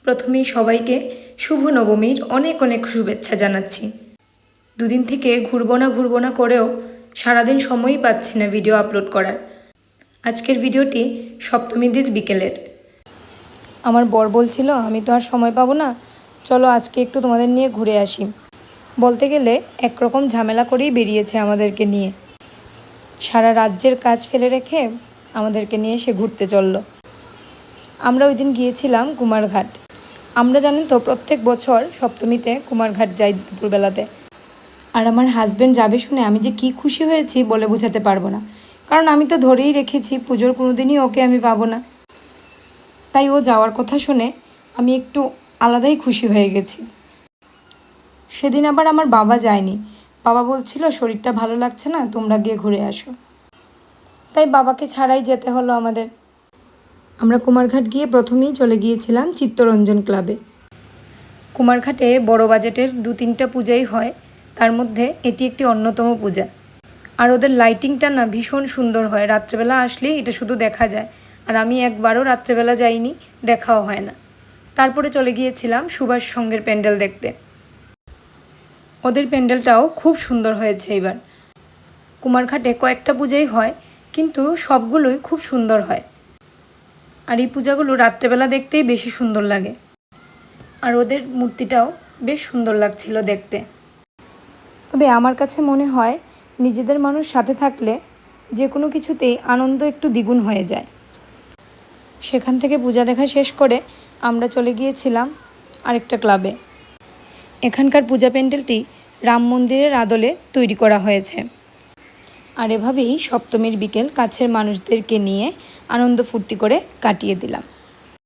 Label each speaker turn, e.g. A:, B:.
A: প্রথমেই সবাইকে শুভ নবমীর অনেক অনেক শুভেচ্ছা জানাচ্ছি। দুদিন থেকে ঘুরবো না করেও সারাদিন সময়ই পাচ্ছি না ভিডিও আপলোড করার। আজকের ভিডিওটি সপ্তমীদের বিকেলের। আমার বর বলছিল আমি তো আর সময় পাবো না, চলো আজকে একটু তোমাদের নিয়ে ঘুরে আসি। বলতে গেলে একরকম ঝামেলা করেই বেরিয়েছে আমাদেরকে নিয়ে। সারা রাজ্যের কাজ ফেলে রেখে আমাদেরকে নিয়ে সে ঘুরতে চলল। আমরা ওই দিন গিয়েছিলাম কুমারঘাট। আমরা জানেন তো প্রত্যেক বছর সপ্তমীতে কুমারঘাট যাই দুপুরবেলাতে। আর আমার হাজব্যান্ড যাবে শুনে আমি যে কী খুশি হয়েছি বলে বোঝাতে পারবো না, কারণ আমি তো ধরেই রেখেছি পুজোর কোনো দিনই ওকে আমি পাবো না। তাই ও যাওয়ার কথা শুনে আমি একটু আলাদাই খুশি হয়ে গেছি। সেদিন আবার আমার বাবা যায়নি। বাবা বলছিল শরীরটা ভালো লাগছে না, তোমরা গিয়ে ঘুরে আসো। তাই বাবাকে ছাড়াই যেতে হলো আমাদের। আমরা কুমারঘাট গিয়ে প্রথমেই চলে গিয়েছিলাম চিত্তরঞ্জন ক্লাবে। কুমারঘাটে বড় বাজেটের 2-3টা পূজাই হয়, তার মধ্যে এটি একটি অন্যতম পূজা। আর ওদের লাইটিংটা না ভীষণ সুন্দর হয়। রাত্রেবেলা আসলেই এটা শুধু দেখা যায়। আর আমি একবারও রাত্রেবেলা যাইনি, দেখাও হয় না। তারপরে চলে গিয়েছিলাম সুভাষ সংঘের প্যান্ডেল দেখতে। ওদের প্যান্ডেলটাও খুব সুন্দর হয়েছে এবার। কুমারঘাটে কয়েকটা পূজাই হয়, কিন্তু সবগুলোই খুব সুন্দর হয়। আর এই পূজাগুলো রাত্রেবেলা দেখতেই বেশি সুন্দর লাগে। আর ওদের মূর্তিটাও বেশ সুন্দর লাগছিল দেখতে। তবে আমার কাছে মনে হয় নিজেদের মানুষ সাথে থাকলে যে কোনো কিছুতেই আনন্দ একটু দ্বিগুণ হয়ে যায়। সেখান থেকে পূজা দেখা শেষ করে আমরা চলে গিয়েছিলাম আরেকটা ক্লাবে। এখানকার পূজা প্যান্ডেলটি রাম মন্দিরের আদলে তৈরি করা হয়েছে। আর এভাবেই সপ্তমীর বিকেল কাছের মানুষদেরকে নিয়ে আনন্দ ফুর্তি করে কাটিয়ে দিলাম।